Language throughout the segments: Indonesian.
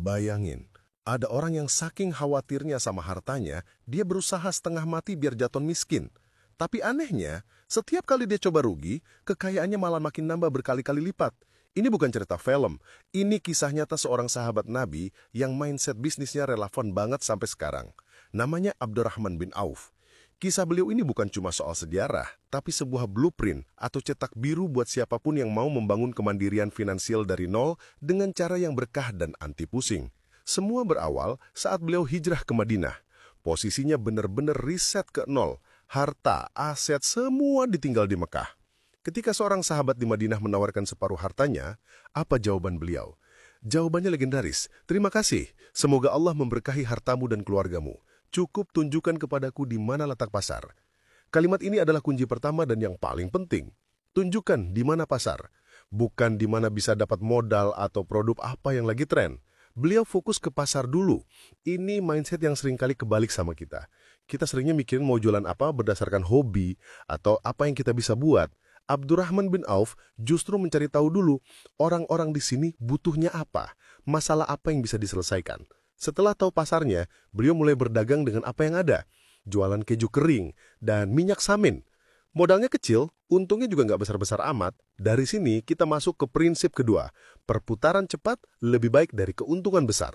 Bayangin, ada orang yang saking khawatirnya sama hartanya, dia berusaha setengah mati biar jatuh miskin. Tapi anehnya, setiap kali dia coba rugi, kekayaannya malah makin nambah berkali-kali lipat. Ini bukan cerita film, ini kisah nyata seorang sahabat Nabi yang mindset bisnisnya relevan banget sampai sekarang. Namanya Abdurrahman bin Auf. Kisah beliau ini bukan cuma soal sejarah, tapi sebuah blueprint atau cetak biru buat siapapun yang mau membangun kemandirian finansial dari nol dengan cara yang berkah dan anti pusing. Semua berawal saat beliau hijrah ke Madinah. Posisinya benar-benar riset ke nol. Harta, aset, semua ditinggal di Mekah. Ketika seorang sahabat di Madinah menawarkan separuh hartanya, apa jawaban beliau? Jawabannya legendaris. Terima kasih. Semoga Allah memberkahi hartamu dan keluargamu. Cukup tunjukkan kepadaku di mana letak pasar. Kalimat ini adalah kunci pertama dan yang paling penting. Tunjukkan di mana pasar. Bukan di mana bisa dapat modal atau produk apa yang lagi tren. Beliau fokus ke pasar dulu. Ini mindset yang seringkali kebalik sama kita. Kita seringnya mikirin mau jualan apa berdasarkan hobi atau apa yang kita bisa buat. Abdurrahman bin Auf justru mencari tahu dulu orang-orang di sini butuhnya apa, masalah apa yang bisa diselesaikan. Setelah tahu pasarnya, beliau mulai berdagang dengan apa yang ada, jualan keju kering dan minyak samin. Modalnya kecil, untungnya juga nggak besar-besar amat. Dari sini kita masuk ke prinsip kedua, perputaran cepat lebih baik dari keuntungan besar.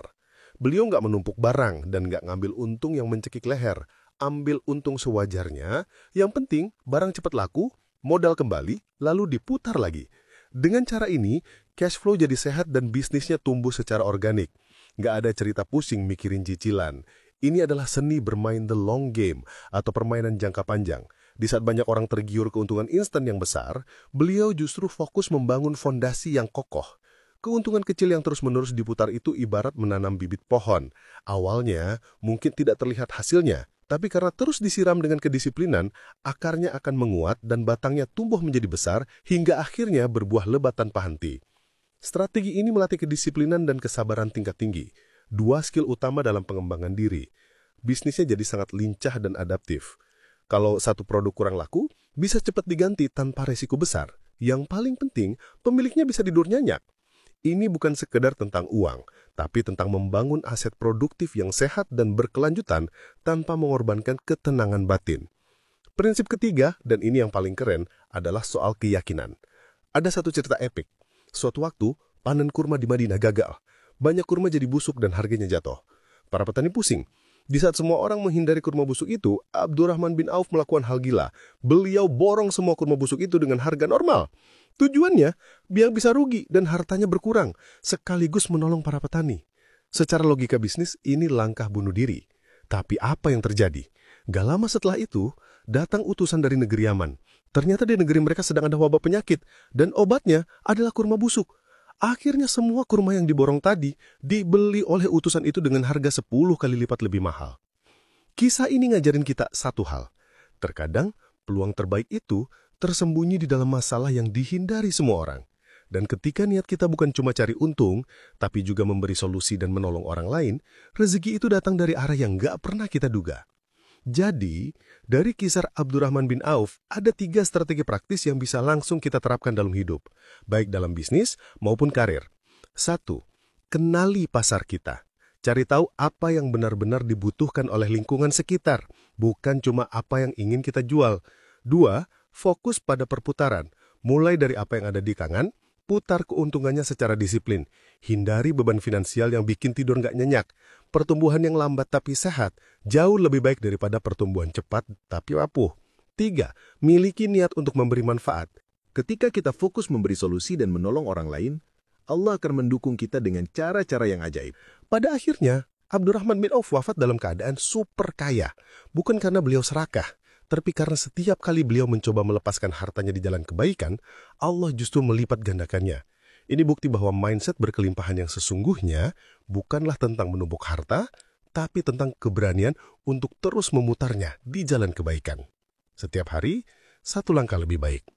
Beliau nggak menumpuk barang dan nggak ngambil untung yang mencekik leher. Ambil untung sewajarnya, yang penting barang cepat laku, modal kembali, lalu diputar lagi. Dengan cara ini, cash flow jadi sehat dan bisnisnya tumbuh secara organik. Nggak ada cerita pusing mikirin cicilan. Ini adalah seni bermain the long game atau permainan jangka panjang. Di saat banyak orang tergiur keuntungan instan yang besar, beliau justru fokus membangun fondasi yang kokoh. Keuntungan kecil yang terus-menerus diputar itu ibarat menanam bibit pohon. Awalnya mungkin tidak terlihat hasilnya, tapi karena terus disiram dengan kedisiplinan, akarnya akan menguat dan batangnya tumbuh menjadi besar hingga akhirnya berbuah lebat tanpa henti. Strategi ini melatih kedisiplinan dan kesabaran tingkat tinggi, dua skill utama dalam pengembangan diri. Bisnisnya jadi sangat lincah dan adaptif. Kalau satu produk kurang laku, bisa cepat diganti tanpa resiko besar. Yang paling penting, pemiliknya bisa tidur nyenyak. Ini bukan sekedar tentang uang, tapi tentang membangun aset produktif yang sehat dan berkelanjutan tanpa mengorbankan ketenangan batin. Prinsip ketiga, dan ini yang paling keren, adalah soal keyakinan. Ada satu cerita epik. Suatu waktu, panen kurma di Madinah gagal. Banyak kurma jadi busuk dan harganya jatuh. Para petani pusing. Di saat semua orang menghindari kurma busuk itu, Abdurrahman bin Auf melakukan hal gila. Beliau borong semua kurma busuk itu dengan harga normal. Tujuannya, biar bisa rugi dan hartanya berkurang, sekaligus menolong para petani. Secara logika bisnis, ini langkah bunuh diri. Tapi apa yang terjadi? Gak lama setelah itu, datang utusan dari negeri Yaman. Ternyata di negeri mereka sedang ada wabah penyakit, dan obatnya adalah kurma busuk. Akhirnya semua kurma yang diborong tadi dibeli oleh utusan itu dengan harga 10 kali lipat lebih mahal. Kisah ini ngajarin kita satu hal. Terkadang peluang terbaik itu tersembunyi di dalam masalah yang dihindari semua orang. Dan ketika niat kita bukan cuma cari untung, tapi juga memberi solusi dan menolong orang lain, rezeki itu datang dari arah yang gak pernah kita duga. Jadi, dari kisah Abdurrahman bin Auf, ada 3 strategi praktis yang bisa langsung kita terapkan dalam hidup, baik dalam bisnis maupun karir. 1. Kenali pasar kita. Cari tahu apa yang benar-benar dibutuhkan oleh lingkungan sekitar, bukan cuma apa yang ingin kita jual. 2. Fokus pada perputaran. Mulai dari apa yang ada di tangan, putar keuntungannya secara disiplin. Hindari beban finansial yang bikin tidur nggak nyenyak. Pertumbuhan yang lambat tapi sehat, jauh lebih baik daripada pertumbuhan cepat tapi rapuh. 3. Miliki niat untuk memberi manfaat. Ketika kita fokus memberi solusi dan menolong orang lain, Allah akan mendukung kita dengan cara-cara yang ajaib. Pada akhirnya, Abdurrahman bin Auf wafat dalam keadaan super kaya. Bukan karena beliau serakah, tapi karena setiap kali beliau mencoba melepaskan hartanya di jalan kebaikan, Allah justru melipat gandakannya. Ini bukti bahwa mindset berkelimpahan yang sesungguhnya bukanlah tentang menumpuk harta, tapi tentang keberanian untuk terus memutarnya di jalan kebaikan. Setiap hari, satu langkah lebih baik.